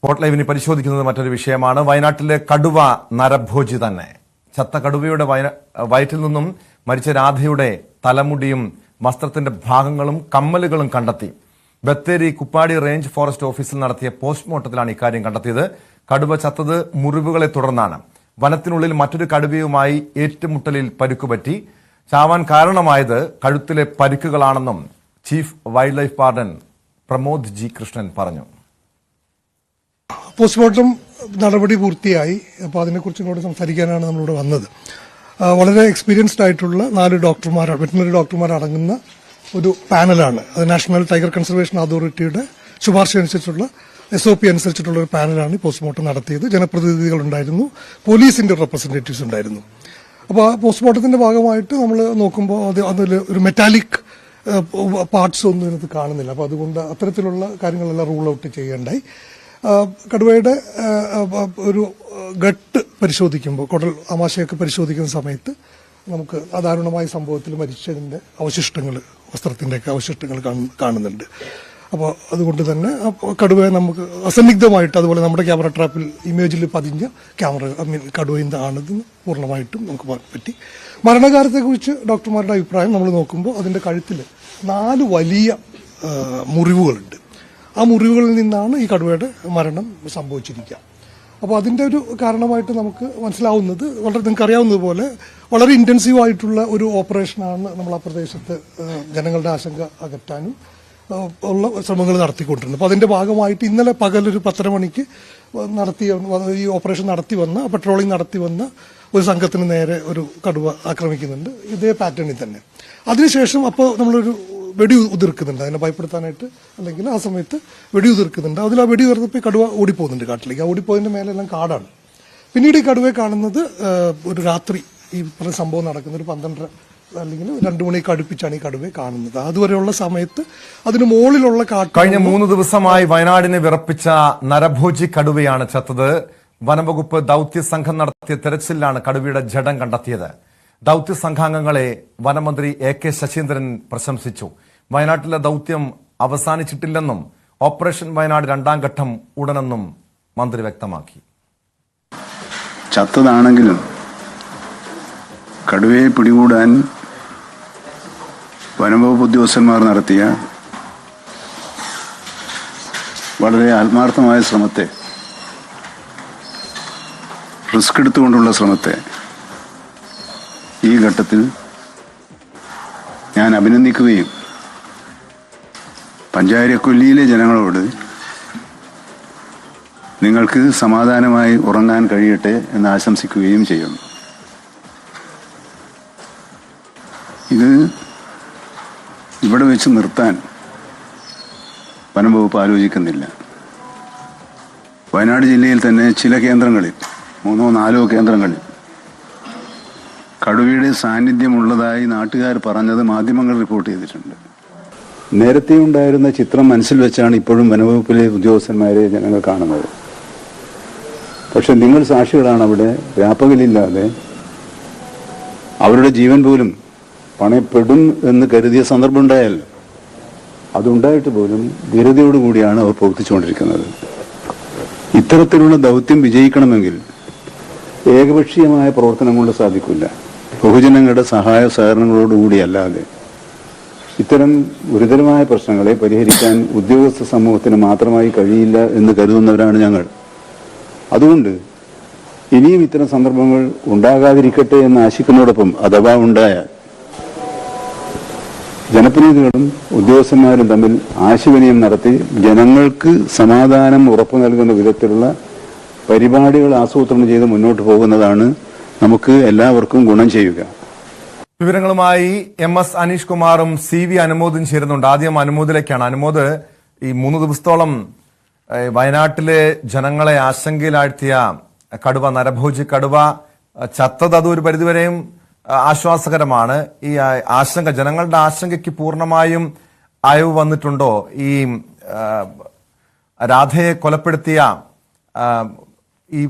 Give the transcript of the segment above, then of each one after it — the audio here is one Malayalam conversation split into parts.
സ്പോട്ട് ലൈവിന് പരിശോധിക്കുന്നത് മറ്റൊരു വിഷയമാണ്. വയനാട്ടിലെ കടുവ നരഭോജി തന്നെ. ചത്ത കടുവയുടെ വയറ്റിൽ നിന്നും മരിച്ച രാധയുടെ തലമുടിയും വസ്ത്രത്തിന്റെ ഭാഗങ്ങളും കമ്മലുകളും കണ്ടെത്തി. ബത്തേരി കുപ്പാടി റേഞ്ച് ഫോറസ്റ്റ് ഓഫീസിൽ നടത്തിയ പോസ്റ്റ്മോർട്ടത്തിലാണ് ഇക്കാര്യം കണ്ടെത്തിയത്. കടുവ ചത്തത് മുറിവുകളെ തുടർന്നാണ്. വനത്തിനുള്ളിൽ മറ്റൊരു കടുവയുമായി ഏറ്റുമുട്ടലിൽ പരുക്കുപറ്റി. ചാവാൻ കാരണമായത് കഴുത്തിലെ പരിക്കുകളാണെന്നും chief wildlife warden Pramod G Krishnan പറഞ്ഞു. പോസ്റ്റ്മോർട്ടം നടപടി പൂർത്തിയായി. അപ്പോൾ അതിനെക്കുറിച്ച് ഇങ്ങോട്ട് സംസാരിക്കാനാണ് നമ്മളിവിടെ വന്നത്. വളരെ എക്സ്പീരിയൻസ്ഡ് ആയിട്ടുള്ള 4 ഡോക്ടർമാരാണ്, വെറ്റിനറി ഡോക്ടർമാർ അടങ്ങുന്ന ഒരു പാനലാണ്. അത് നാഷണൽ ടൈഗർ കൺസർവേഷൻ അതോറിറ്റിയുടെ ശുപാർശ അനുസരിച്ചുള്ള SOP അനുസരിച്ചിട്ടുള്ള ഒരു പാനലാണ് ഈ പോസ്റ്റ്മോർട്ടം നടത്തിയത്. ജനപ്രതിനിധികളുണ്ടായിരുന്നു, പോലീസിന്റെ റെപ്രസെന്റേറ്റീവ്സ് ഉണ്ടായിരുന്നു. അപ്പോൾ ആ പോസ്റ്റ്മോർട്ടത്തിന്റെ ഭാഗമായിട്ട് നമ്മൾ നോക്കുമ്പോൾ അതിൽ ഒരു മെറ്റാലിക് പാർട്സ് ഒന്നും ഇതിനകത്ത് കാണുന്നില്ല. അപ്പോൾ അതുകൊണ്ട് അത്തരത്തിലുള്ള കാര്യങ്ങളെല്ലാം റൂൾ ഔട്ട് ചെയ്യേണ്ടായി. കടുവയുടെ ഒരു ഗട്ട് പരിശോധിക്കുമ്പോൾ, കുടൽ ആമാശയൊക്കെ പരിശോധിക്കുന്ന സമയത്ത് നമുക്ക് അദാരുണമായ സംഭവത്തിൽ മരിച്ചതിന്റെ അവശിഷ്ടങ്ങൾ, വസ്ത്രത്തിന്റെയൊക്കെ അവശിഷ്ടങ്ങൾ കാണുന്നുണ്ട്. അപ്പോൾ അതുകൊണ്ട് തന്നെ കടുവയെ നമുക്ക് അസന്നിഗ്ധമായിട്ട്, അതുപോലെ നമ്മുടെ ക്യാമറ ട്രാപ്പിൽ ഇമേജിൽ പതിഞ്ഞ കടുവയുടെ ആണെന്ന് പൂർണ്ണമായിട്ടും നമുക്ക് പറ്റി. മരണകാലത്തെക്കുറിച്ച് ഡോക്ടർമാരുടെ അഭിപ്രായം നമ്മൾ നോക്കുമ്പോൾ അതിന്റെ കഴുത്തിൽ 4 വലിയ മുറിവുകളുണ്ട്. ആ മുറിവുകളിൽ നിന്നാണ് ഈ കടുവയുടെ മരണം സംഭവിച്ചിരിക്കുക. അപ്പോൾ അതിന്റെ ഒരു കാരണമായിട്ട് നമുക്ക് മനസ്സിലാവുന്നത്, നിങ്ങൾക്ക് അറിയാവുന്നതുപോലെ വളരെ ഇന്റൻസീവ് ആയിട്ടുള്ള ഒരു ഓപ്പറേഷനാണ് നമ്മൾ ആ പ്രദേശത്ത് ജനങ്ങളുടെ ആശങ്ക അകറ്റാനും ഉള്ള ശ്രമങ്ങൾ നടത്തിക്കൊണ്ടിരുന്നത്. അപ്പോൾ അതിന്റെ ഭാഗമായിട്ട് ഇന്നലെ പകലൊരു 10:30 മണിക്ക് ഈ ഓപ്പറേഷൻ നടത്തി വന്ന, പെട്രോളിംഗ് നടത്തി വന്ന ഒരു സംഘത്തിന് നേരെ ഒരു കടുവ ആക്രമിക്കുന്നുണ്ട്, ഇതേ പാറ്റേണിൽ തന്നെ. അതിനുശേഷം അപ്പോൾ നമ്മളൊരു വെടി ഉതിർക്കുന്നുണ്ട്, അതിനെ ഭയപ്പെടുത്താനായിട്ട്. അല്ലെങ്കിൽ ആ സമയത്ത് വെടി ഉതിർക്കുന്നുണ്ട്. അതിൽ ആ വെടി ഉയർന്നപ്പോൾ കടുവ ഓടിപ്പോകുന്നുണ്ട് കാട്ടിലേക്ക്. ആ ഓടിപ്പോയതിന്റെ മേലെല്ലാം കാടാണ്. പിന്നീട് ഈ കടുവയെ കാണുന്നത് ഒരു രാത്രി ഈ പറഞ്ഞ സംഭവം നടക്കുന്ന ഒരു 12 അല്ലെങ്കിൽ 2 മണിക്ക് അടുപ്പിച്ചാണ് ഈ കടുവയെ കാണുന്നത്. അതുവരെയുള്ള സമയത്ത് അതിന് മുകളിലുള്ള കഴിഞ്ഞ 3 ദിവസമായി വയനാടിനെ വിറപ്പിച്ച നരഭോജി കടുവയാണ് ചത്തത്. വനംവകുപ്പ് ദൌത്യ സംഘം നടത്തിയ തെരച്ചിലാണ് കടുവയുടെ ജഡം കണ്ടെത്തിയത്. ദൌത്യ സംഘാംഗങ്ങളെ വനമന്ത്രി AK ശശീന്ദ്രൻ പ്രശംസിച്ചു. വയനാട്ടിലെ ദൌത്യം അവസാനിച്ചിട്ടില്ലെന്നും ഓപ്പറേഷൻ വയനാട് 2ാം ഘട്ടം ഉടനെന്നും മന്ത്രി വ്യക്തമാക്കി. ചത്തതാണെങ്കിലും കടുവയെ പിടികൂടാൻ വനംവകുപ്പ് ഉദ്യോഗസ്ഥന്മാർ നടത്തിയ വളരെ ആത്മാർത്ഥമായ ശ്രമത്തെ, റിസ്ക് എടുത്തുകൊണ്ടുള്ള ശ്രമത്തെ ഈ ഘട്ടത്തിൽ ഞാൻ അഭിനന്ദിക്കുകയും പഞ്ചായരക്കൊല്ലിയിലെ ജനങ്ങളോട് നിങ്ങൾക്ക് സമാധാനമായി ഉറങ്ങാൻ കഴിയട്ടെ എന്ന് ആശംസിക്കുകയും ചെയ്യുന്നു. ഇത് ഇവിടെ വെച്ച് നിർത്താൻ വനംവകുപ്പ് ആലോചിക്കുന്നില്ല. വയനാട് ജില്ലയിൽ തന്നെ ചില കേന്ദ്രങ്ങളിൽ, 3-4 കേന്ദ്രങ്ങളിൽ കടുവയുടെ സാന്നിധ്യമുള്ളതായി നാട്ടുകാർ പറഞ്ഞത് മാധ്യമങ്ങൾ റിപ്പോർട്ട് ചെയ്തിട്ടുണ്ട്. നേരത്തെ ഉണ്ടായിരുന്ന ചിത്രം മനസ്സിൽ വെച്ചാണ് ഇപ്പോഴും വനംവകുപ്പിലെ ഉദ്യോഗസ്ഥന്മാരെ ജനങ്ങൾ കാണുന്നത്. പക്ഷെ നിങ്ങൾ സാക്ഷികളാണ്. അവിടെ വ്യാപകലില്ലാതെ അവരുടെ ജീവൻ പോലും പണയപ്പെടും എന്ന് കരുതിയ സന്ദർഭം ഉണ്ടായല്ലോ. അതുണ്ടായിട്ട് പോലും ധീരതയോടുകൂടിയാണ് അവർ പ്രവർത്തിച്ചുകൊണ്ടിരിക്കുന്നത്. ഇത്തരത്തിലുള്ള ദൗത്യം വിജയിക്കണമെങ്കിൽ ഏകപക്ഷീയമായ പ്രവർത്തനം കൊണ്ട് സാധിക്കില്ല. ബഹുജനങ്ങളുടെ സഹായ സഹകരണങ്ങളോടുകൂടിയല്ലാതെ ഇത്തരം ഗുരുതരമായ പ്രശ്നങ്ങളെ പരിഹരിക്കാൻ ഉദ്യോഗസ്ഥ സമൂഹത്തിന് മാത്രമായി കഴിയില്ല എന്ന് കരുതുന്നവരാണ് ഞങ്ങൾ. അതുകൊണ്ട് ഇനിയും ഇത്തരം സന്ദർഭങ്ങൾ ഉണ്ടാകാതിരിക്കട്ടെ എന്ന് ആശിക്കുന്നതോടൊപ്പം അഥവാ ഉണ്ടായാൽ ജനപ്രതിനിധികളും ഉദ്യോഗസ്ഥന്മാരും തമ്മിൽ ആശയവിനിമയം നടത്തി ജനങ്ങൾക്ക് സമാധാനം ഉറപ്പു നൽകുന്ന വിധത്തിലുള്ള പരിപാടികൾ ആസൂത്രണം ചെയ്ത് മുന്നോട്ട് പോകുന്നതാണ് നമുക്ക് എല്ലാവർക്കും ഗുണം ചെയ്യുക. വിവരങ്ങളുമായി MS അനീഷ് കുമാറും CV അനുമോദും ചേരുന്നുണ്ട്. ആദ്യം അനുമോദിലേക്കാണ്. അനുമോദ്, ഈ 3 ദിവസത്തോളം വയനാട്ടിലെ ജനങ്ങളെ ആശങ്കയിലാഴ്ത്തിയ കടുവ, നരഭോജി കടുവ ചത്തത് അതൊരു പരിധിവരെയും ആശ്വാസകരമാണ്. ഈ ആശങ്ക, ജനങ്ങളുടെ ആശങ്കയ്ക്ക് പൂർണ്ണമായും അയവ് വന്നിട്ടുണ്ടോ? ഈ രാധയെ കൊലപ്പെടുത്തിയ ഈ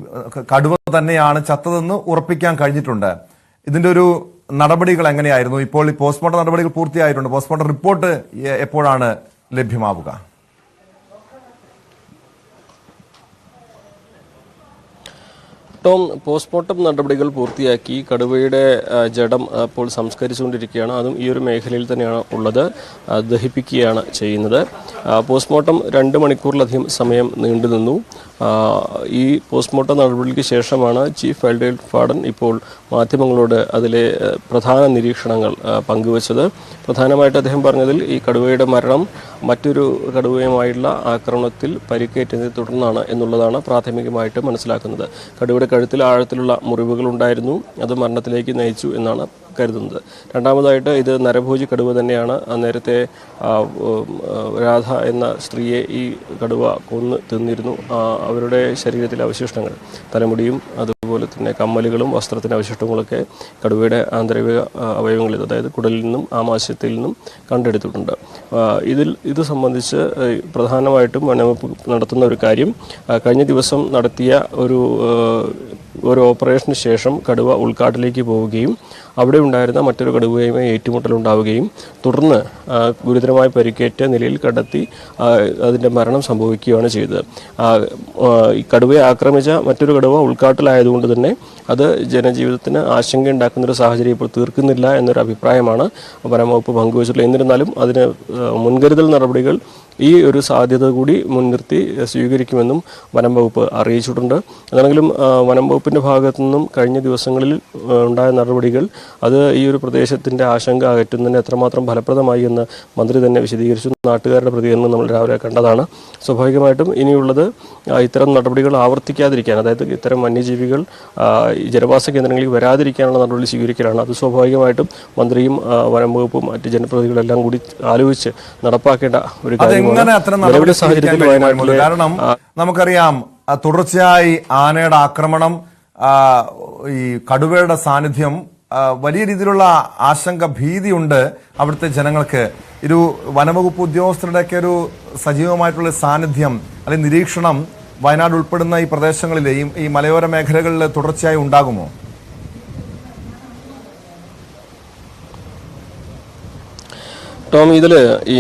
കടുവ തന്നെയാണ് ചത്തതെന്ന് ഉറപ്പിക്കാൻ കഴിഞ്ഞിട്ടുണ്ട്. ഇതിന്റെ ഒരു നടപടികൾ എങ്ങനെയായിരുന്നു? ഇപ്പോൾ ഈ പോസ്റ്റ്മോർട്ടം നടപടികൾ പൂർത്തിയായിട്ടുണ്ട്. പോസ്റ്റ്മോർട്ടം റിപ്പോർട്ട് എപ്പോഴാണ് ലഭ്യമാവുക? ടോം, പോസ്റ്റ്മോർട്ടം നടപടികൾ പൂർത്തിയാക്കി കടുവയുടെ ജഡം ഇപ്പോൾ സംസ്കരിച്ചുകൊണ്ടിരിക്കുകയാണ്. അതും ഈ ഒരു മേഖലയിൽ തന്നെയാണ് ഉള്ളത്. ദഹിപ്പിക്കുകയാണ് ചെയ്യുന്നത്. പോസ്റ്റ്മോർട്ടം 2 മണിക്കൂറിലധികം സമയം നീണ്ടു നിന്നു. ഈ പോസ്റ്റ്മോർട്ടം നടപടിക്ക് ശേഷമാണ് ചീഫ് വൈൽഡ് ലൈഫ് വാർഡൻ ഇപ്പോൾ മാധ്യമങ്ങളോട് അതിലെ പ്രധാന നിരീക്ഷണങ്ങൾ പങ്കുവച്ചത്. പ്രധാനമായിട്ട് അദ്ദേഹം പറഞ്ഞതിൽ ഈ കടുവയുടെ മരണം മറ്റൊരു കടുവയുമായുള്ള ആക്രമണത്തിൽ പരിക്കേറ്റതിനെ തുടർന്നാണ് എന്നുള്ളതാണ് പ്രാഥമികമായിട്ട് മനസ്സിലാക്കുന്നത്. കടുവയുടെ കഴുത്തിൽ ആഴത്തിലുള്ള മുറിവുകൾ ഉണ്ടായിരുന്നു, അത് മരണത്തിലേക്ക് നയിച്ചു എന്നാണ് കരുതുന്നത്. രണ്ടാമതായിട്ട് ഇത് നരഭോജി കടുവ തന്നെയാണ്. നേരത്തെ രാധ എന്ന സ്ത്രീയെ ഈ കടുവ കൊന്ന് തിന്നിരുന്നു. അവരുടെ ശരീരത്തിലെ അവശിഷ്ടങ്ങൾ, തലമുടിയും അതുപോലെ തന്നെ കമ്മലുകളും വസ്ത്രത്തിൻ്റെ അവശിഷ്ടങ്ങളൊക്കെ കടുവയുടെ ആന്തരിക അവയവങ്ങളിൽ, അതായത് കുടലിൽ നിന്നും ആമാശയത്തിൽ നിന്നും കണ്ടെടുത്തിട്ടുണ്ട്. ഇത് സംബന്ധിച്ച് പ്രധാനമായിട്ടും വനംവകുപ്പ് നടത്തുന്ന ഒരു കാര്യം, കഴിഞ്ഞ ദിവസം നടത്തിയ ഒരു ഓപ്പറേഷന് ശേഷം കടുവ ഉൾക്കാട്ടിലേക്ക് പോവുകയും അവിടെ ഉണ്ടായിരുന്ന മറ്റൊരു കടുവയുമായി ഏറ്റുമുട്ടലുണ്ടാവുകയും തുടർന്ന് ഗുരുതരമായി പരിക്കേറ്റ നിലയിൽ കണ്ടെത്തി അതിൻ്റെ മരണം സംഭവിക്കുകയാണ് ചെയ്തത്. ഈ കടുവയെ ആക്രമിച്ച മറ്റൊരു കടുവ ഉൾക്കാട്ടിലായതുകൊണ്ട് തന്നെ അത് ജനജീവിതത്തിന് ആശങ്കയുണ്ടാക്കുന്നൊരു സാഹചര്യം ഇപ്പോൾ തീർക്കുന്നില്ല എന്നൊരു അഭിപ്രായമാണ് വനംവകുപ്പ് പങ്കുവച്ചിട്ടുള്ളത്. എന്നിരുന്നാലും അതിന് മുൻകരുതൽ നടപടികൾ ഈ ഒരു സാധ്യത കൂടി മുൻനിർത്തി സ്വീകരിക്കുമെന്നും വനംവകുപ്പ് അറിയിച്ചിട്ടുണ്ട്. അതാണെങ്കിലും വനംവകുപ്പിൻ്റെ ഭാഗത്തു നിന്നും കഴിഞ്ഞ ദിവസങ്ങളിൽ ഉണ്ടായ നടപടികൾ അത് ഈ ഒരു പ്രദേശത്തിൻ്റെ ആശങ്ക അകറ്റുന്നതിന് എത്രമാത്രം ഫലപ്രദമായി എന്ന് മന്ത്രി തന്നെ വിശദീകരിച്ചു. നാട്ടുകാരുടെ പ്രതികരണം നമ്മൾ രാവിലെ കണ്ടതാണ്. സ്വാഭാവികമായിട്ടും ഇനിയുള്ളത് ഇത്തരം നടപടികൾ ആവർത്തിക്കാതിരിക്കാൻ, അതായത് ഇത്തരം വന്യജീവികൾ ജനവാസ കേന്ദ്രങ്ങളിൽ വരാതിരിക്കാനുള്ള നടപടി സ്വീകരിക്കലാണ്. അത് സ്വാഭാവികമായിട്ടും മന്ത്രിയും വനംവകുപ്പും മറ്റ് ജനപ്രതിനിധികളെല്ലാം കൂടി ആലോചിച്ച് നടപ്പാക്കേണ്ട ഒരു കാര്യമാണ്. കാരണം നമുക്കറിയാം, തുടർച്ചയായി ആനയുടെ ആക്രമണം, ഈ കടുവയുടെ സാന്നിധ്യം, വലിയ രീതിയിലുള്ള ആശങ്ക, ഭീതിയുണ്ട് അവിടുത്തെ ജനങ്ങൾക്ക്. ഒരു വനംവകുപ്പ് ഉദ്യോഗസ്ഥരുടെയൊക്കെ ഒരു സജീവമായിട്ടുള്ള സാന്നിധ്യം അല്ലെങ്കിൽ നിരീക്ഷണം വയനാട് ഉൾപ്പെടുന്ന ഈ പ്രദേശങ്ങളിൽ, ഈ മലയോര മേഖലകളിൽ തുടർച്ചയായി ഉണ്ടാകുമോ? ടോം, ഇതിൽ ഈ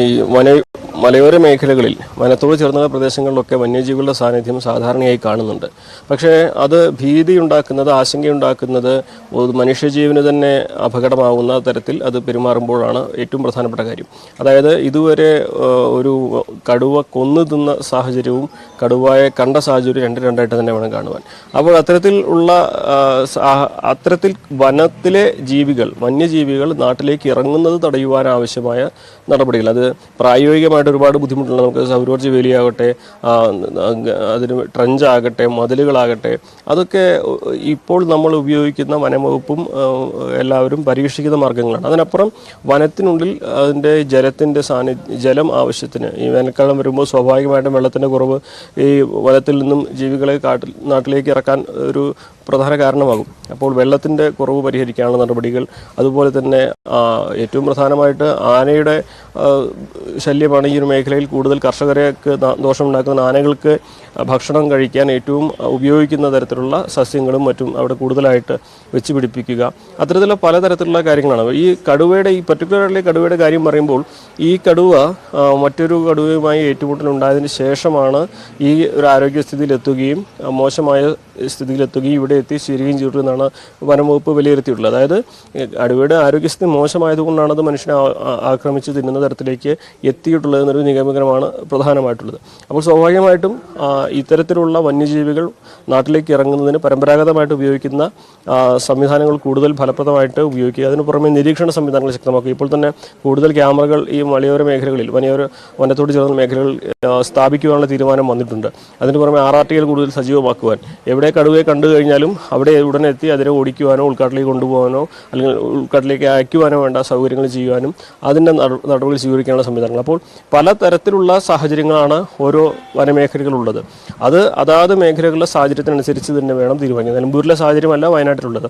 മലയോര മേഖലകളിൽ, വനത്തോട് ചേർന്ന പ്രദേശങ്ങളിലൊക്കെ വന്യജീവികളുടെ സാന്നിധ്യം സാധാരണയായി കാണുന്നുണ്ട്. പക്ഷേ അത് ഭീതിയുണ്ടാക്കുന്നത്, ആശങ്കയുണ്ടാക്കുന്നത്, മനുഷ്യജീവന് തന്നെ അപകടമാവുന്ന തരത്തിൽ അത് പെരുമാറുമ്പോഴാണ് ഏറ്റവും പ്രധാനപ്പെട്ട കാര്യം. അതായത് ഇതുവരെ ഒരു കടുവ കൊന്നു തിന്ന സാഹചര്യവും കടുവയെ കണ്ട സാഹചര്യം രണ്ടായിട്ട് തന്നെ വേണം കാണുവാൻ. അപ്പോൾ അത്തരത്തിൽ വനത്തിലെ ജീവികൾ, വന്യജീവികൾ നാട്ടിലേക്ക് ഇറങ്ങുന്നത് തടയുവാനാവശ്യമായ നടപടികൾ, അത് പ്രായോഗികമായിട്ട് ഒരുപാട് ബുദ്ധിമുട്ടുണ്ട്. നമുക്ക് സൗരോർജ്ജ വേലിയാകട്ടെ, അതിന് ട്രഞ്ചാകട്ടെ, മതിലുകളാകട്ടെ, അതൊക്കെ ഇപ്പോൾ നമ്മൾ ഉപയോഗിക്കുന്ന വനംവകുപ്പും എല്ലാവരും പരീക്ഷിക്കുന്ന മാർഗങ്ങളാണ്. അതിനപ്പുറം വനത്തിനുള്ളിൽ അതിൻ്റെ ജലം ആവശ്യത്തിന്, ഈ വേനൽക്കാലം വരുമ്പോൾ സ്വാഭാവികമായിട്ടും വെള്ളത്തിൻ്റെ കുറവ് ഈ വനത്തിൽ നിന്നും ജീവികളെ നാട്ടിലേക്ക് ഇറക്കാൻ ഒരു പ്രധാന കാരണമാകും. അപ്പോൾ വെള്ളത്തിൻ്റെ കുറവ് പരിഹരിക്കാനുള്ള നടപടികൾ, അതുപോലെ തന്നെ ഏറ്റവും പ്രധാനമായിട്ട് ആനയുടെ ശല്യമാണ് ഈ ഒരു മേഖലയിൽ കൂടുതൽ. കർഷകർക്ക് ദോഷമുണ്ടാക്കുന്ന ആനകൾക്ക് ഭക്ഷണം കഴിക്കാൻ ഏറ്റവും ഉപയോഗിക്കുന്ന തരത്തിലുള്ള സസ്യങ്ങളും മറ്റും അവിടെ കൂടുതലായിട്ട് വെച്ച് പിടിപ്പിക്കുക, അത്തരത്തിലുള്ള പലതരത്തിലുള്ള കാര്യങ്ങളാണ്. ഈ പർട്ടിക്കുലർലി കടുവയുടെ കാര്യം പറയുമ്പോൾ, ഈ കടുവ മറ്റൊരു കടുവയുമായി ഏറ്റുമുട്ടലുണ്ടായതിന് ശേഷമാണ് ഈ ഒരു ആരോഗ്യസ്ഥിതിയിലെത്തുകയും മോശമായ സ്ഥിതിയിലെത്തുകയും ഇവിടെ എത്തിച്ചേരുകയും ചെയ്തിട്ടുണ്ടെന്നാണ് വനംവകുപ്പ് വിലയിരുത്തിയിട്ടുള്ളത്. അതായത് കടുവയുടെ ആരോഗ്യസ്ഥിതി മോശമായതുകൊണ്ടാണ് അത് മനുഷ്യനെ ആക്രമിച്ച് തിന്നുന്ന തരത്തിലേക്ക് എത്തിയിട്ടുള്ളത് എന്നൊരു നിഗമനമാണ് പ്രധാനമായിട്ടുള്ളത്. അപ്പോൾ സ്വാഭാവികമായിട്ടും ഇത്തരത്തിലുള്ള വന്യജീവികൾ നാട്ടിലേക്ക് ഇറങ്ങുന്നതിന് പരമ്പരാഗതമായിട്ട് ഉപയോഗിക്കുന്ന സംവിധാനങ്ങൾ കൂടുതൽ ഫലപ്രദമായിട്ട് ഉപയോഗിക്കുക. അതിന് പുറമെ നിരീക്ഷണ സംവിധാനങ്ങൾ ശക്തമാക്കുക. ഇപ്പോൾ തന്നെ കൂടുതൽ ക്യാമറകൾ ഈ മലയോര മേഖലകളിൽ, വനത്തോട് ചേർന്ന മേഖലകളിൽ സ്ഥാപിക്കുവാനുള്ള തീരുമാനം വന്നിട്ടുണ്ട്. അതിന് പുറമെ RRTകൾ കൂടുതൽ സജീവമാക്കുവാൻ, എവിടെ കടുവയെ കണ്ടു കഴിഞ്ഞാലും അവിടെ ഉടനെ എത്തി അതിനെ ഓടിക്കുവാനോ ഉൾക്കാട്ടിലേക്ക് കൊണ്ടുപോകാനോ അല്ലെങ്കിൽ ഉൾക്കാട്ടിലേക്ക് അയക്കുവാനോ വേണ്ട സൗകര്യങ്ങൾ ചെയ്യുവാനും അതിൻ്റെ നടപടികൾ സ്വീകരിക്കാനുള്ള സംവിധാനങ്ങൾ. അപ്പോൾ പലതരത്തിലുള്ള സാഹചര്യങ്ങളാണ് ഓരോ വനമേഖലകളുള്ളത്. അത് അതാത് മേഖലകളുടെ സാഹചര്യത്തിനനുസരിച്ച് തന്നെ വേണം തീരുമാനിക്കുന്നത്. നിലമ്പൂരിലെ സാഹചര്യമല്ല വയനാട്ടിലുള്ളത്,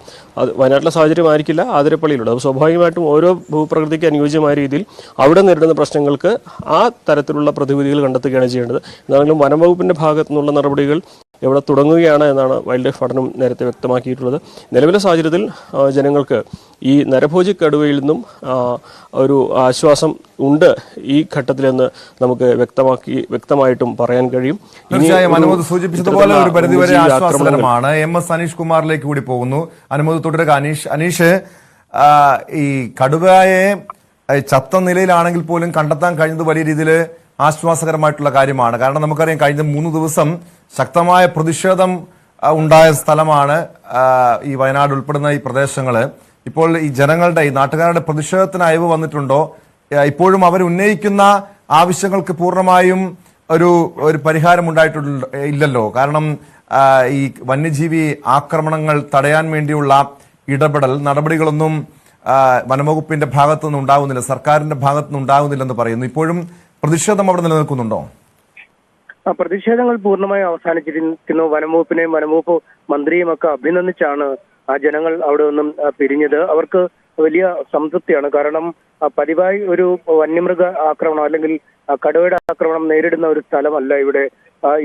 വയനാട്ടിലെ സാഹചര്യമായിരിക്കില്ല ആതിരപ്പള്ളിയിലുള്ളത്. അപ്പോൾ സ്വാഭാവികമായിട്ടും ഓരോ ഭൂപ്രകൃതിക്ക് അനുയോജ്യമായ രീതിയിൽ അവിടെ നേരിടുന്ന പ്രശ്നങ്ങൾക്ക് ആ തരത്തിലുള്ള പ്രതിവിധികൾ കണ്ടെത്തുകയാണ് ചെയ്യേണ്ടത്. എന്നാണെങ്കിലും വനംവകുപ്പിൻ്റെ ഭാഗത്തു നിന്നുള്ള നടപടികൾ ഇവിടെ തുടങ്ങുകയാണ് എന്നാണ് വൈൽഡ് ലൈഫ് പഠനം നേരത്തെ വ്യക്തമാക്കിയിട്ടുള്ളത്. നിലവിലെ സാഹചര്യത്തിൽ ജനങ്ങൾക്ക് ഈ നരഭോജി കടുവയിൽ നിന്നും ഒരു ആശ്വാസം ഉണ്ട് ഈ ഘട്ടത്തിലെന്ന് നമുക്ക് വ്യക്തമായിട്ടും പറയാൻ കഴിയും. തീർച്ചയായും അനുമോദ് സൂചിപ്പിച്ചതുപോലെ ഒരു പരിധിവരെ ആശ്വാസകരമാണ്. എം.എസ്. അനീഷ് കുമാറിലേക്ക് കൂടി പോകുന്നു. അനുമോദ് തുടരുക. അനീഷ്, ഈ കടുവയെ ചത്ത നിലയിലാണെങ്കിൽ പോലും കണ്ടെത്താൻ കഴിഞ്ഞത് വലിയ രീതിയിൽ ആശ്വാസകരമായിട്ടുള്ള കാര്യമാണ്. കാരണം നമുക്കറിയാം കഴിഞ്ഞ 3 ദിവസം ശക്തമായ പ്രതിഷേധം ഉണ്ടായ സ്ഥലമാണ് ഈ വയനാട് ഉൾപ്പെടുന്ന ഈ പ്രദേശങ്ങള്. ഇപ്പോൾ ഈ ജനങ്ങളുടെ ഈ നാട്ടുകാരുടെ പ്രതിഷേധത്തിന് അയവ് വന്നിട്ടുണ്ടോ? ഇപ്പോഴും അവർ ഉന്നയിക്കുന്ന ആവശ്യങ്ങൾക്ക് പൂർണ്ണമായും ഒരു പരിഹാരം ഇല്ലല്ലോ. കാരണം ഈ വന്യജീവി ആക്രമണങ്ങൾ തടയാൻ വേണ്ടിയുള്ള ഇടപെടൽ നടപടികളൊന്നും വനംവകുപ്പിന്റെ ഭാഗത്തുനിന്ന് ഉണ്ടാകുന്നില്ല, സർക്കാരിന്റെ ഭാഗത്തുനിന്ന് ഉണ്ടാകുന്നില്ലെന്ന് പറയുന്നു. ഇപ്പോഴും പ്രതിഷേധം അവിടെ നിലനിൽക്കുന്നുണ്ടോ? പ്രതിഷേധങ്ങൾ പൂർണ്ണമായി അവസാനിച്ചിരിക്കുന്നു. വനംവകുപ്പ് മന്ത്രിയും ഒക്കെ അഭിനന്ദിച്ചാണ് ആ ജനങ്ങൾ അവിടെ നിന്നും പിരിഞ്ഞത്. അവർക്ക് വലിയ സംതൃപ്തിയാണ്. കാരണം പതിവായി ഒരു വന്യമൃഗ ആക്രമണം അല്ലെങ്കിൽ കടുവയുടെ ആക്രമണം നേരിടുന്ന ഒരു സ്ഥലമല്ല ഇവിടെ.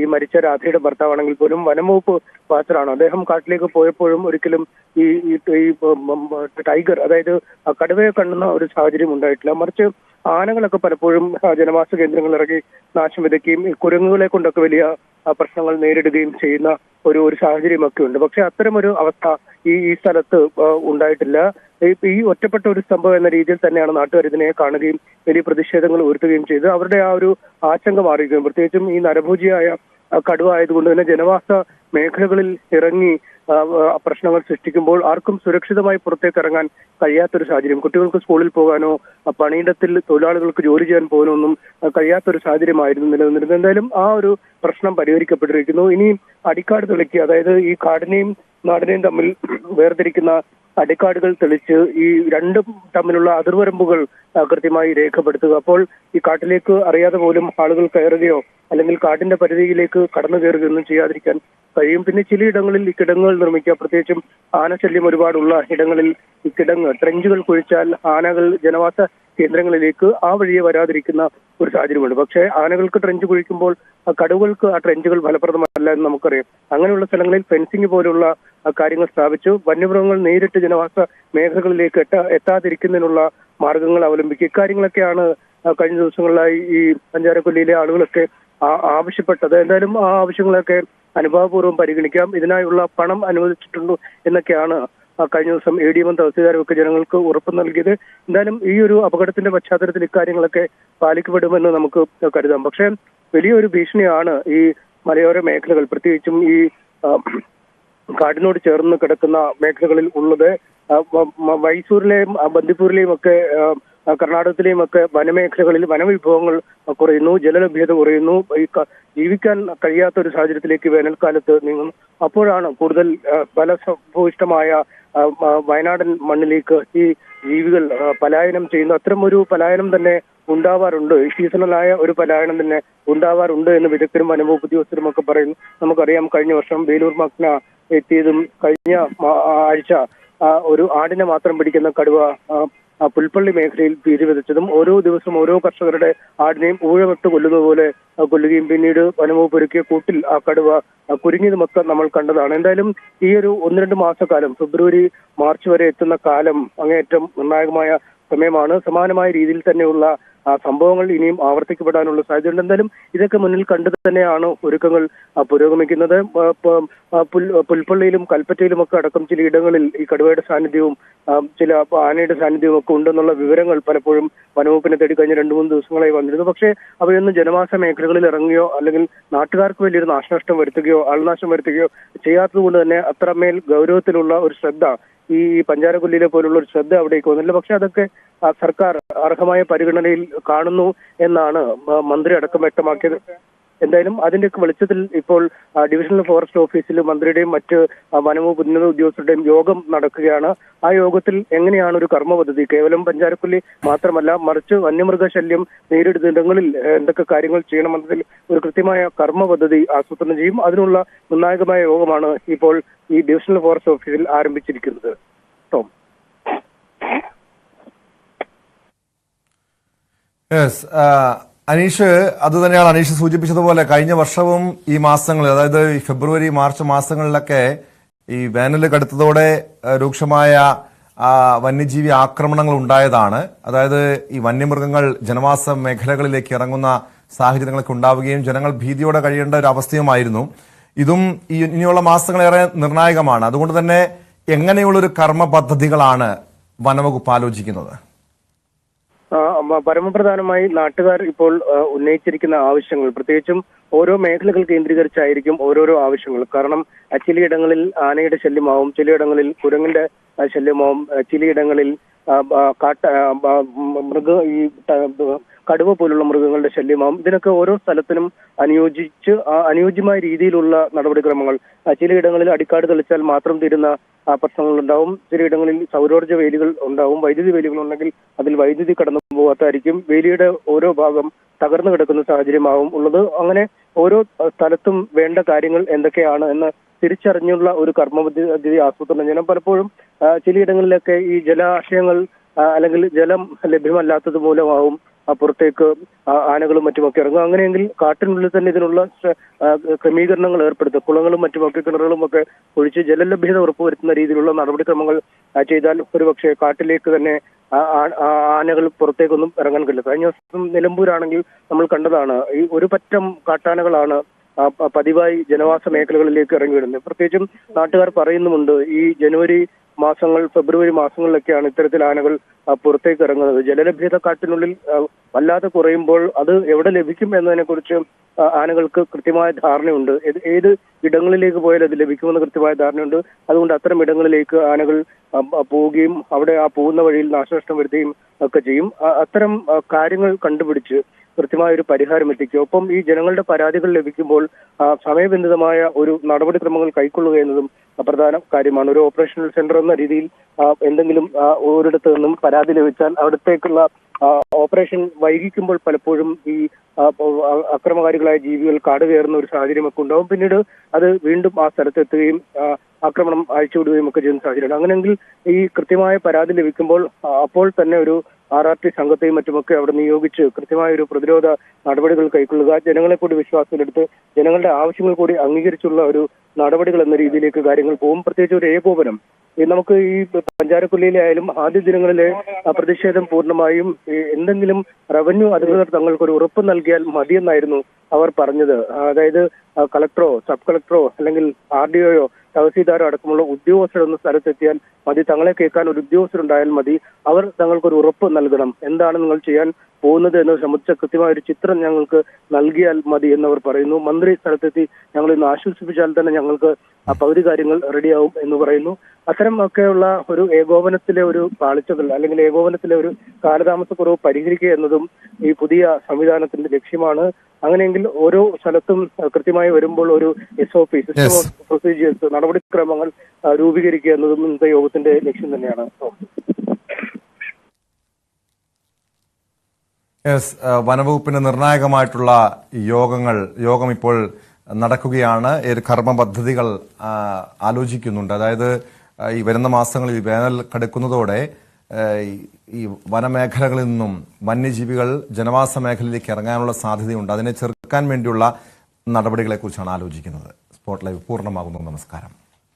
ഈ മരിച്ച രാധയുടെ ഭർത്താവാണെങ്കിൽ പോലും വനംവകുപ്പ് വാച്ചറാണ്. അദ്ദേഹം കാട്ടിലേക്ക് പോയപ്പോഴും ഒരിക്കലും ഈ ടൈഗർ, അതായത് കടുവയെ കണ്ടുന്ന ഒരു സാഹചര്യം ഉണ്ടായിട്ടില്ല. മറിച്ച് ആനകളൊക്കെ പലപ്പോഴും ജനവാസ കേന്ദ്രങ്ങളിൽ ഇറങ്ങി നാശം വിതയ്ക്കുകയും കുരങ്ങുകളെ കൊണ്ടൊക്കെ വലിയ പ്രശ്നങ്ങൾ നേരിടുകയും ചെയ്യുന്ന ഒരു സാഹചര്യമൊക്കെ ഉണ്ട്. പക്ഷെ അത്തരമൊരു അവസ്ഥ ഈ സ്ഥലത്ത് ഉണ്ടായിട്ടില്ല. ഈ ഒറ്റപ്പെട്ട ഒരു സംഭവം എന്ന രീതിയിൽ തന്നെയാണ് നാട്ടുകാർ ഇതിനെ കാണുകയും വലിയ പ്രതിഷേധങ്ങൾ ഉയർത്തുകയും ചെയ്ത് അവരുടെ ആ ഒരു ആശങ്ക മാറുകയും, പ്രത്യേകിച്ചും ഈ നരഭോജിയായ കടുവ ആയതുകൊണ്ട് തന്നെ ജനവാസ മേഖലകളിൽ ഇറങ്ങി പ്രശ്നങ്ങൾ സൃഷ്ടിക്കുമ്പോൾ ആർക്കും സുരക്ഷിതമായി പുറത്തേക്ക് ഇറങ്ങാൻ കഴിയാത്തൊരു സാഹചര്യം, കുട്ടികൾക്ക് സ്കൂളിൽ പോകാനോ പണിയിടത്തിൽ തൊഴിലാളികൾക്ക് ജോലി ചെയ്യാൻ പോകാനോ ഒന്നും കഴിയാത്തൊരു സാഹചര്യമായിരുന്നു നിലനിന്നിരുന്നത്. എന്തായാലും ആ ഒരു പ്രശ്നം പരിഹരിക്കപ്പെട്ടിരിക്കുന്നു. ഇനി അടിക്കാട് തെളിക്കുക, അതായത് ഈ കാടിനെയും നാടിനെയും തമ്മിൽ വേർതിരിക്കുന്ന അടിക്കാടുകൾ തെളിച്ച് ഈ രണ്ടും തമ്മിലുള്ള അതിർവരമ്പുകൾ കൃത്യമായി രേഖപ്പെടുത്തുക. അപ്പോൾ ഈ കാട്ടിലേക്ക് അറിയാതെ പോലും ആളുകൾ കയറുകയോ അല്ലെങ്കിൽ കാടിന്റെ പരിധിയിലേക്ക് കടന്നു കയറുകയൊന്നും ചെയ്യാതിരിക്കാൻ കഴിയും. പിന്നെ ചിലയിടങ്ങളിൽ ഈ കിടങ്ങുകൾ നിർമ്മിക്കുക, പ്രത്യേകിച്ചും ആനശല്യം ഒരുപാടുള്ള ഇടങ്ങളിൽ ഈ ട്രെഞ്ചുകൾ കുഴിച്ചാൽ ആനകൾ ജനവാസ കേന്ദ്രങ്ങളിലേക്ക് ആ വഴിയെ വരാതിരിക്കുന്ന ഒരു സാഹചര്യമുണ്ട്. പക്ഷേ ആനകൾക്ക് ട്രെഞ്ച് കുഴിക്കുമ്പോൾ കടുവകൾക്ക് ആ ട്രെഞ്ചുകൾ ഫലപ്രദമല്ല എന്ന് നമുക്കറിയാം. അങ്ങനെയുള്ള സ്ഥലങ്ങളിൽ ഫെൻസിംഗ് പോലുള്ള കാര്യങ്ങൾ സ്ഥാപിച്ചു വന്യമൃഗങ്ങൾ നേരിട്ട് ജനവാസ മേഖലകളിലേക്ക് എത്താതിരിക്കുന്നതിനുള്ള മാർഗങ്ങൾ അവലംബിക്കുക. ഇക്കാര്യങ്ങളൊക്കെയാണ് കഴിഞ്ഞ ദിവസങ്ങളിലായി ഈ പഞ്ചാരക്കൊല്ലിയിലെ ആളുകളൊക്കെ ആവശ്യപ്പെട്ടത്. എന്തായാലും ആ ആവശ്യങ്ങളൊക്കെ അനുഭാവപൂർവ്വം പരിഗണിക്കാം. ഇതിനായുള്ള പണം അനുവദിച്ചിട്ടുണ്ടോ എന്നൊക്കെയാണ് കഴിഞ്ഞ ദിവസം ADM തഹസിൽദാരും ഒക്കെ ജനങ്ങൾക്ക് ഉറപ്പ് നൽകിയത്. എന്തായാലും ഈ ഒരു അപകടത്തിന്റെ പശ്ചാത്തലത്തിൽ ഇക്കാര്യങ്ങളൊക്കെ പാലിക്കപ്പെടുമെന്ന് നമുക്ക് കരുതാം. പക്ഷേ വലിയൊരു ഭീഷണിയാണ് ഈ മലയോര മേഖലകൾ, പ്രത്യേകിച്ചും ഈ കാടിനോട് ചേർന്ന് കിടക്കുന്ന മേഖലകളിൽ ഉള്ളത്. മൈസൂരിലെയും ബന്ദിപ്പൂരിലെയും ഒക്കെ കർണാടകത്തിലെയും ഒക്കെ വനമേഖലകളിൽ വനവിഭവങ്ങൾ കുറയുന്നു, ജലലഭ്യത കുറയുന്നു, ജീവിക്കാൻ കഴിയാത്ത ഒരു സാഹചര്യത്തിലേക്ക് വേനൽക്കാലത്ത് നീങ്ങുന്നു. അപ്പോഴാണ് കൂടുതൽ ഫലഭൂയിഷ്ടമായ വയനാടൻ മണ്ണിലേക്ക് ഈ ജീവികൾ പലായനം ചെയ്യുന്നു. അത്തരം ഒരു പലായനം തന്നെ ഉണ്ടാവാറുണ്ട്, സീസണലായ ഒരു പലായനം തന്നെ ഉണ്ടാവാറുണ്ട് എന്ന് വിദഗ്ധരും വനംവകുപ്പ് ഉദ്യോഗസ്ഥരും ഒക്കെ പറയുന്നു. നമുക്കറിയാം കഴിഞ്ഞ വർഷം വേലൂർ മഗ്ന എത്തിയതും കഴിഞ്ഞ ആഴ്ച ഒരു ആടിനെ മാത്രം പിടിക്കുന്ന കടുവ പുൽപ്പള്ളി മേഖലയിൽ ഭീതി വിതച്ചതും ഓരോ ദിവസവും ഓരോ കർഷകരുടെ ആടിനെയും ഊഴമിട്ട് കൊല്ലുന്നത് പോലെ കൊല്ലുകയും പിന്നീട് വനംവകുപ്പ് ഒരുക്കിയ കൂട്ടിൽ ആ കടുവ കുരുങ്ങിയതുമൊക്കെ നമ്മൾ കണ്ടതാണ്. എന്തായാലും ഈ ഒരു 1-2 മാസക്കാലം ഫെബ്രുവരി മാർച്ച് വരെ എത്തുന്ന കാലം അങ്ങേയറ്റം നിർണായകമായ സമയമാണ്. സമാനമായ രീതിയിൽ തന്നെയുള്ള സംഭവങ്ങൾ ഇനിയും ആവർത്തിക്കപ്പെടാനുള്ള സാധ്യതയുണ്ട്. എന്തായാലും ഇതൊക്കെ മുന്നിൽ കണ്ടു തന്നെയാണ് ഒരുക്കങ്ങൾ പുരോഗമിക്കുന്നത്. പുൽപ്പള്ളിയിലും കൽപ്പറ്റയിലും ഒക്കെ അടക്കം ചിലയിടങ്ങളിൽ ഈ കടുവയുടെ സാന്നിധ്യവും ചില ആനയുടെ സാന്നിധ്യവും ഒക്കെ ഉണ്ടെന്നുള്ള വിവരങ്ങൾ പലപ്പോഴും വനവകുപ്പിനെ തേടി കഴിഞ്ഞ 2-3 ദിവസങ്ങളായി വന്നിരുന്നു. പക്ഷേ അവയൊന്നും ജനവാസ മേഖലകളിൽ ഇറങ്ങുകയോ അല്ലെങ്കിൽ നാട്ടുകാർക്ക് വലിയൊരു നാശനഷ്ടം വരുത്തുകയോ ആൾനാശം വരുത്തുകയോ ചെയ്യാത്തത് കൊണ്ട് തന്നെ അത്രമേൽ ഗൗരവത്തിലുള്ള ഒരു ശ്രദ്ധ ഈ പഞ്ചാരക്കൊല്ലിയിലെ പോലുള്ള ഒരു ശ്രദ്ധ അവിടേക്ക് വന്നില്ല. പക്ഷെ അതൊക്കെ സർക്കാർ അർഹമായ പരിഗണനയിൽ കാണുന്നു എന്നാണ് മന്ത്രി അടക്കം വ്യക്തമാക്കിയത്. എന്തായാലും അതിന്റെയൊക്കെ വെളിച്ചത്തിൽ ഇപ്പോൾ ഡിവിഷണൽ ഫോറസ്റ്റ് ഓഫീസിൽ മന്ത്രിയുടെയും മറ്റ് വനംവകുപ്പ് ഉന്നത ഉദ്യോഗസ്ഥരുടെയും യോഗം നടക്കുകയാണ്. ആ യോഗത്തിൽ എങ്ങനെയാണ് ഒരു കർമ്മ പദ്ധതി, കേവലം പഞ്ചാരക്കൊല്ലി മാത്രമല്ല മറിച്ച് വന്യമൃഗശല്യം നേരിടുന്നിടങ്ങളിൽ എന്തൊക്കെ കാര്യങ്ങൾ ചെയ്യണമെന്നതിൽ ഒരു കൃത്യമായ കർമ്മ പദ്ധതി ആസൂത്രണം ചെയ്യും. അതിനുള്ള നിർണായകമായ യോഗമാണ് ഇപ്പോൾ ഈ ഡിവിഷണൽ ഫോറസ്റ്റ് ഓഫീസിൽ ആരംഭിച്ചിരിക്കുന്നത്. ടോം. അനീഷ്, അതുതന്നെയാണ് അനീഷ് സൂചിപ്പിച്ചതുപോലെ കഴിഞ്ഞ വർഷവും ഈ മാസങ്ങളിൽ, അതായത് ഈ ഫെബ്രുവരി മാർച്ച് മാസങ്ങളിലൊക്കെ ഈ വേനൽ കടുത്തതോടെ രൂക്ഷമായ വന്യജീവി ആക്രമണങ്ങൾ ഉണ്ടായതാണ്. അതായത് ഈ വന്യമൃഗങ്ങൾ ജനവാസ മേഖലകളിലേക്ക് ഇറങ്ങുന്ന സാഹചര്യങ്ങളൊക്കെ ഉണ്ടാവുകയും ജനങ്ങൾ ഭീതിയോടെ കഴിയേണ്ട ഒരു അവസ്ഥയുമായിരുന്നു. ഇതും ഇനിയുള്ള മാസങ്ങളേറെ നിർണായകമാണ്. അതുകൊണ്ട് തന്നെ എങ്ങനെയുള്ളൊരു കർമ്മ പദ്ധതികളാണ് വനവകുപ്പ് ആലോചിക്കുന്നത്? പരമപ്രധാനമായി നാട്ടുകാർ ഇപ്പോൾ ഉന്നയിച്ചിരിക്കുന്ന ആവശ്യങ്ങൾ, പ്രത്യേകിച്ചും ഓരോ മേഖലകൾ കേന്ദ്രീകരിച്ചായിരിക്കും ഓരോരോ ആവശ്യങ്ങൾ. കാരണം ചിലയിടങ്ങളിൽ ആനയുടെ ശല്യമാവും, ചിലയിടങ്ങളിൽ കുരങ്ങിന്റെ ശല്യമാവും, ചിലയിടങ്ങളിൽ കടുവ പോലുള്ള മൃഗങ്ങളുടെ ശല്യമാവും. ഇതിനൊക്കെ ഓരോ സ്ഥലത്തിനും അനുയോജ്യമായ രീതിയിലുള്ള നടപടിക്രമങ്ങൾ. ചിലയിടങ്ങളിൽ അടിക്കാട് തെളിച്ചാൽ മാത്രം തീരുന്ന പ്രശ്നങ്ങളുണ്ടാവും, ചിലയിടങ്ങളിൽ സൗരോർജ്ജ വേലികൾ ഉണ്ടാവും, വൈദ്യുതി വേലികൾ ഉണ്ടെങ്കിൽ അതിൽ വൈദ്യുതി കടന്നു പോകാത്തായിരിക്കും, വേലിയുടെ ഓരോ ഭാഗം തകർന്നു കിടക്കുന്ന സാഹചര്യമാവും ഉള്ളത്. അങ്ങനെ ഓരോ സ്ഥലത്തും വേണ്ട കാര്യങ്ങൾ എന്തൊക്കെയാണ് എന്ന് തിരിച്ചറിഞ്ഞുള്ള ഒരു കർമ്മപദ്ധതി ആസൂത്രണം ചെയ്യണം. പലപ്പോഴും ചിലയിടങ്ങളിലൊക്കെ ഈ ജലാശയങ്ങൾ അല്ലെങ്കിൽ ജലം ലഭ്യമല്ലാത്തത് മൂലമാവും പുറത്തേക്ക് ആനകളും മറ്റുമൊക്കെ ഇറങ്ങും. അങ്ങനെയെങ്കിൽ കാട്ടിനുള്ളിൽ തന്നെ ഇതിനുള്ള ക്രമീകരണങ്ങൾ ഏർപ്പെടുത്തുക, കുളങ്ങളും മറ്റുമൊക്കെ കിണറുകളും ഒക്കെ ഒഴിച്ച് ജലലഭ്യത ഉറപ്പുവരുത്തുന്ന രീതിയിലുള്ള നടപടിക്രമങ്ങൾ ചെയ്താൽ ഒരുപക്ഷെ കാട്ടിലേക്ക് തന്നെ ആനകൾ പുറത്തേക്കൊന്നും ഇറങ്ങാൻ കഴിയില്ല. കഴിഞ്ഞ ദിവസം നിലമ്പൂരാണെങ്കിൽ നമ്മൾ കണ്ടതാണ്, ഈ ഒരു പറ്റം കാട്ടാനകളാണ് പതിവായി ജനവാസ മേഖലകളിലേക്ക് ഇറങ്ങി വരുന്നത്. പ്രത്യേകിച്ചും നാട്ടുകാർ പറയുന്നുമുണ്ട്, ഈ ജനുവരി മാസങ്ങൾ, ഫെബ്രുവരി മാസങ്ങളിലൊക്കെയാണ് ഇത്തരത്തിൽ ആനകൾ പുറത്തേക്ക് ഇറങ്ങുന്നത്. ജലലഭ്യത കാട്ടിനുള്ളിൽ വല്ലാതെ കുറയുമ്പോൾ അത് എവിടെ ലഭിക്കും എന്നതിനെ കുറിച്ച് ആനകൾക്ക് കൃത്യമായ ധാരണയുണ്ട്. ഏത് ഇടങ്ങളിലേക്ക് പോയാൽ അത് ലഭിക്കുമെന്ന് കൃത്യമായ ധാരണയുണ്ട്. അതുകൊണ്ട് അത്തരം ഇടങ്ങളിലേക്ക് ആനകൾ പോവുകയും അവിടെ ആ പോകുന്ന വഴിയിൽ നാശനഷ്ടം വരുത്തുകയും ഒക്കെ ചെയ്യും. അത്തരം കാര്യങ്ങൾ കണ്ടുപിടിച്ച് കൃത്യമായ ഒരു പരിഹാരം എത്തിക്കുക. ഒപ്പം ഈ ജനങ്ങളുടെ പരാതികൾ ലഭിക്കുമ്പോൾ സമയബന്ധിതമായ ഒരു നടപടിക്രമങ്ങൾ കൈക്കൊള്ളുക എന്നതും പ്രധാന കാര്യമാണ്. ഒരു ഓപ്പറേഷണൽ സെന്റർ എന്ന രീതിയിൽ എന്തെങ്കിലും ഒരിടത്ത് നിന്നും പരാതി ലഭിച്ചാൽ അവിടത്തേക്കുള്ള ഓപ്പറേഷൻ വൈകിക്കുമ്പോൾ പലപ്പോഴും ഈ അക്രമകാരികളായ ജീവികൾ കാട് കയറുന്ന ഒരു സാഹചര്യമൊക്കെ ഉണ്ടാവും. പിന്നീട് അത് വീണ്ടും ആ സ്ഥലത്തെത്തുകയും ആക്രമണം അഴിച്ചുവിടുകയും ഒക്കെ ചെയ്യുന്ന സാഹചര്യമാണ്. അങ്ങനെയെങ്കിൽ ഈ കൃത്യമായ പരാതി ലഭിക്കുമ്പോൾ അപ്പോൾ തന്നെ ഒരു RRT സംഘത്തെയും മറ്റുമൊക്കെ അവിടെ നിയോഗിച്ച് കൃത്യമായ ഒരു പ്രതിരോധ നടപടികൾ കൈക്കൊള്ളുക, ജനങ്ങളെ കൂടി വിശ്വാസത്തിലെടുത്ത് ജനങ്ങളുടെ ആവശ്യങ്ങൾ കൂടി അംഗീകരിച്ചുള്ള ഒരു നടപടികൾ എന്ന രീതിയിലേക്ക് കാര്യങ്ങൾ പോകും. പ്രത്യേകിച്ച് ഒരു ഏകോപനം നമുക്ക് ഈ പഞ്ചാരക്കൊല്ലിയിലായാലും ആദ്യ ദിനങ്ങളിലെ പ്രതിഷേധം പൂർണ്ണമായും എന്തെങ്കിലും റവന്യൂ അധികൃതർ തങ്ങൾക്കൊരു ഉറപ്പ് നൽകിയാൽ മതിയെന്നായിരുന്നു അവർ പറഞ്ഞത്. അതായത് കളക്ടറോ സബ് കളക്ടറോ അല്ലെങ്കിൽ RDOയോ തഹസീൽദാരോ അടക്കമുള്ള ഉദ്യോഗസ്ഥരൊന്ന് സ്ഥലത്തെത്തിയാൽ മതി, തങ്ങളെ കേൾക്കാൻ ഒരു ഉദ്യോഗസ്ഥരുണ്ടായാൽ മതി, അവർ തങ്ങൾക്കൊരു ഉറപ്പ് നൽകണം, എന്താണ് നിങ്ങൾ ചെയ്യാൻ പോകുന്നത് എന്നത് സംബന്ധിച്ച കൃത്യമായ ഒരു ചിത്രം ഞങ്ങൾക്ക് നൽകിയാൽ മതി എന്നവർ പറയുന്നു. മന്ത്രി സ്ഥലത്തെത്തി ഞങ്ങൾ ഇന്ന് ആശ്വസിപ്പിച്ചാൽ തന്നെ ഞങ്ങൾക്ക് ആ പകുതി കാര്യങ്ങൾ റെഡിയാവും എന്ന് പറയുന്നു. അത്തരം ഒക്കെയുള്ള ഒരു ഏകോപനത്തിലെ ഒരു പാളിച്ചകൾ അല്ലെങ്കിൽ ഏകോപനത്തിലെ ഒരു കാലതാമസക്കുറവ് പരിഹരിക്കുക എന്നതും ഈ പുതിയ സംവിധാനത്തിന്റെ ലക്ഷ്യമാണ്. അങ്ങനെയെങ്കിൽ ഓരോ സ്ഥലത്തും കൃത്യമായി വരുമ്പോൾ ഒരു SOP, സിസ്റ്റം ഓഫ് പ്രൊസീജിയേഴ്സ്, നടപടിക്രമങ്ങൾ രൂപീകരിക്കുക എന്നതും ഇന്നത്തെ യോഗത്തിന്റെ ലക്ഷ്യം തന്നെയാണ്. വനവകുപ്പിന്റെ നിർണായകമായിട്ടുള്ള യോഗം ഇപ്പോൾ നടക്കുകയാണ്. കർമ്മ പദ്ധതികൾ ആലോചിക്കുന്നുണ്ട്. അതായത് ഈ വരുന്ന മാസങ്ങളിൽ വേനൽ കടുക്കുന്നതോടെ ഈ വനമേഖലകളിൽ നിന്നും വന്യജീവികൾ ജനവാസ മേഖലയിലേക്ക് ഇറങ്ങാനുള്ള സാധ്യതയുണ്ട്. അതിനെ ചെറുക്കാൻ വേണ്ടിയുള്ള നടപടികളെക്കുറിച്ചാണ് ആലോചിക്കുന്നത്. സ്പോട്ട് ലൈവ് പൂർണ്ണമാകുന്നു. നമസ്കാരം.